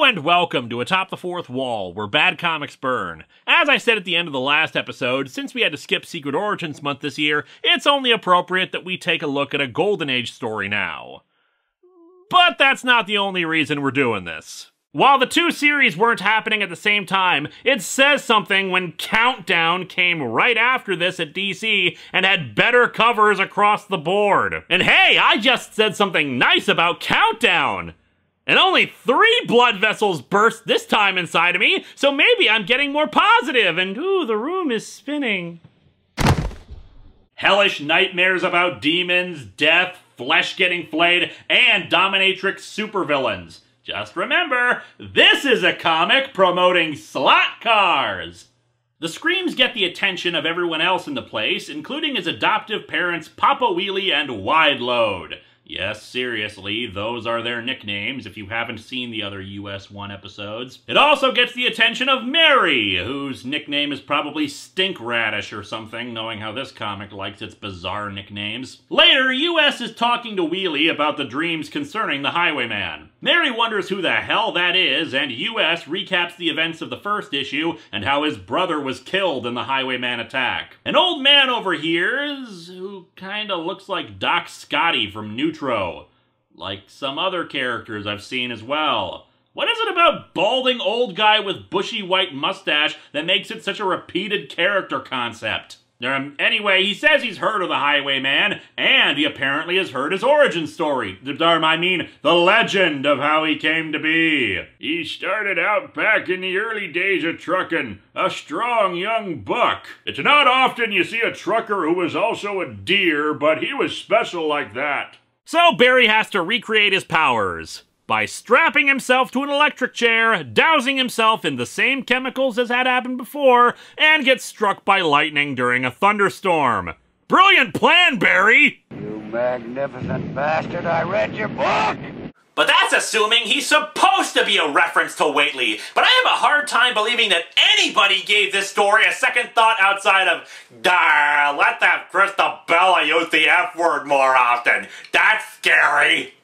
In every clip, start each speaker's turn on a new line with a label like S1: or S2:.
S1: and welcome to Atop the Fourth Wall, where bad comics burn. As I said at the end of the last episode, since we had to skip Secret Origins month this year, it's only appropriate that we take a look at a Golden Age story now. But that's not the only reason we're doing this. While the two series weren't happening at the same time, it says something when Countdown came right after this at DC and had better covers across the board. And hey, I just said something nice about Countdown! And only 3 blood vessels burst this time inside of me, so maybe I'm getting more positive, and ooh, the room is spinning. Hellish nightmares about demons, death, flesh getting flayed, and dominatrix supervillains. Just remember, this is a comic promoting slot cars! The screams get the attention of everyone else in the place, including his adoptive parents Papa Wheelie and Wide Load. Yes, seriously, those are their nicknames if you haven't seen the other US 1 episodes. It also gets the attention of Mary, whose nickname is probably Stink Radish or something, knowing how this comic likes its bizarre nicknames. Later, US is talking to Wheelie about the dreams concerning the Highwayman. Mary wonders who the hell that is, and US recaps the events of the first issue and how his brother was killed in the Highwayman attack. An old man overhears who kinda looks like Doc Scotty from Neutro, like some other characters I've seen as well. What is it about balding old guy with bushy white mustache that makes it such a repeated character concept? Anyway, he says he's heard of the Highwayman, and he apparently has heard his origin story. The legend of how he came to be. He started out back in the early days of trucking, a strong young buck. It's not often you see a trucker who was also a deer, but he was special like that. So Barry has to recreate his powers by strapping himself to an electric chair, dousing himself in the same chemicals as had happened before, and gets struck by lightning during a thunderstorm. Brilliant plan, Barry!
S2: You magnificent bastard, I read your book!
S3: But that's assuming he's supposed to be a reference to Whately. But I have a hard time believing that anybody gave this story a second thought outside of, let that Christabella use the F word more often. That's scary.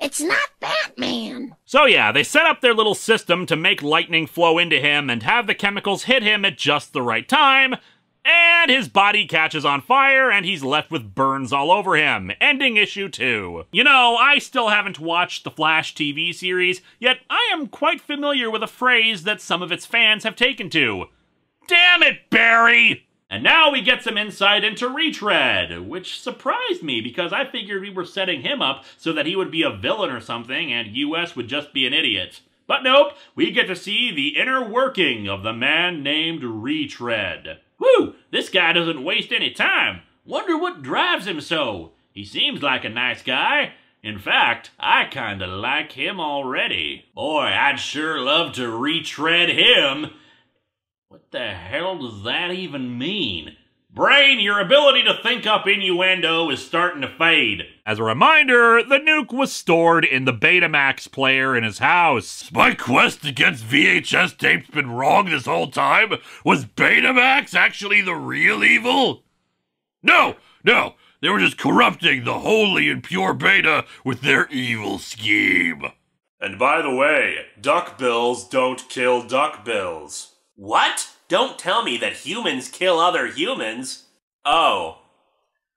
S4: It's not Batman!
S1: So yeah, they set up their little system to make lightning flow into him and have the chemicals hit him at just the right time, and his body catches on fire and he's left with burns all over him, ending issue 2. You know, I still haven't watched the Flash TV series, yet I am quite familiar with a phrase that some of its fans have taken to. Damn it, Barry! And now we get some insight into Retread, which surprised me because I figured we were setting him up so that he would be a villain or something and US would just be an idiot. But nope, we get to see the inner working of the man named Retread. Whew, this guy doesn't waste any time. Wonder what drives him so. He seems like a nice guy. In fact, I kinda like him already. Boy, I'd sure love to retread him. What the hell does that even mean? Brain, your ability to think up innuendo is starting to fade. As a reminder, the nuke was stored in the Betamax player in his house. My quest against VHS tapes been wrong this whole time? Was Betamax actually the real evil? No, they were just corrupting the holy and pure Beta with their evil scheme.
S5: And by the way, duckbills don't kill duckbills.
S3: What? Don't tell me that humans kill other humans. Oh,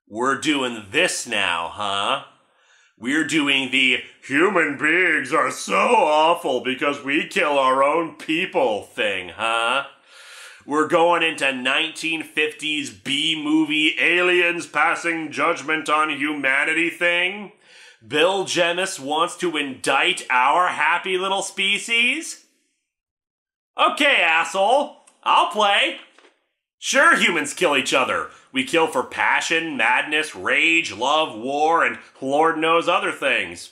S3: we're doing this now, huh? We're doing the
S5: Human beings are so awful because we kill our own people
S3: thing, huh? We're going into 1950s B-movie
S5: aliens passing judgment on humanity thing?
S3: Bill Jemis wants to indict our happy little species? Okay, asshole. I'll play. Sure, humans kill each other. We kill for passion, madness, rage, love, war, and Lord knows other things.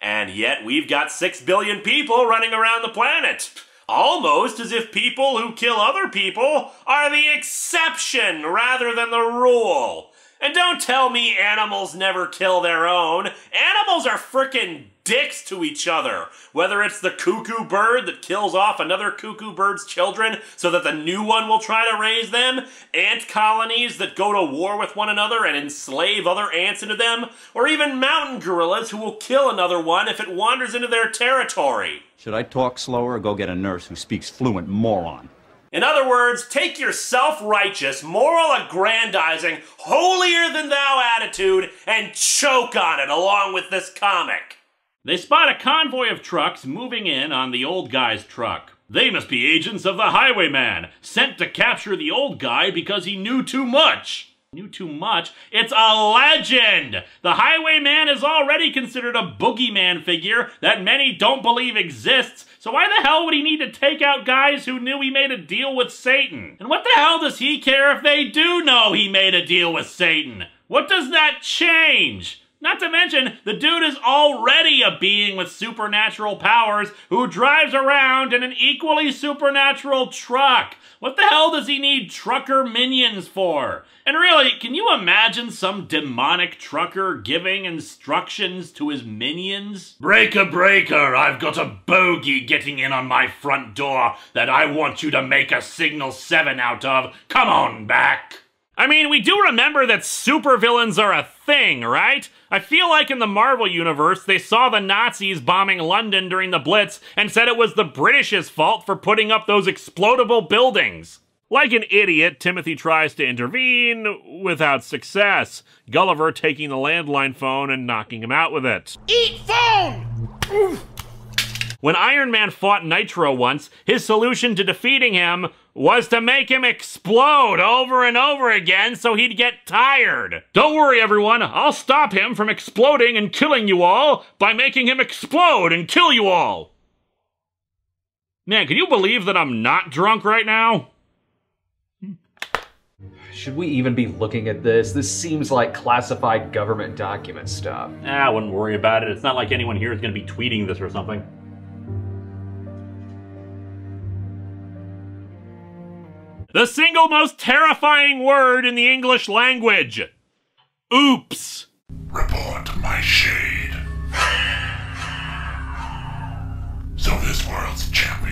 S3: And yet we've got 6 billion people running around the planet. Almost as if people who kill other people are the exception rather than the rule. And don't tell me animals never kill their own. Animals are frickin' dicks to each other. Whether it's the cuckoo bird that kills off another cuckoo bird's children so that the new one will try to raise them, ant colonies that go to war with one another and enslave other ants into them, or even mountain gorillas who will kill another one if it wanders into their territory.
S6: Should I talk slower or go get a nurse who speaks fluent moron?
S3: In other words, take your self-righteous, moral-aggrandizing, holier-than-thou attitude and choke on it along with this comic.
S1: They spot a convoy of trucks moving in on the old guy's truck. They must be agents of the highwayman, sent to capture the old guy because he knew too much. Knew too much? It's a legend! The highwayman is already considered a boogeyman figure that many don't believe exists, so why the hell would he need to take out guys who knew he made a deal with Satan? And what the hell does he care if they do know he made a deal with Satan? What does that change? Not to mention, the dude is already a being with supernatural powers who drives around in an equally supernatural truck. What the hell does he need trucker minions for? And really, can you imagine some demonic trucker giving instructions to his minions? Breaker, breaker, I've got a bogey getting in on my front door that I want you to make a signal 7 out of. Come on back. I mean, we do remember that supervillains are a thing, right? I feel like in the Marvel universe, they saw the Nazis bombing London during the Blitz and said it was the British's fault for putting up those explodable buildings. Like an idiot, Timothy tries to intervene without success, Gulliver taking the landline phone and knocking him out with it.
S4: Eat phone!
S1: When Iron Man fought Nitro once, his solution to defeating him was to make him explode over and over again so he'd get tired. Don't worry, everyone. I'll stop him from exploding and killing you all by making him explode and kill you all. Man, can you believe that I'm not drunk right now?
S7: Should we even be looking at this? This seems like classified government document stuff.
S1: I wouldn't worry about it. It's not like anyone here is going to be tweeting this or something. The single most terrifying word in the English language. Oops.
S5: Report my shade. So this world's champion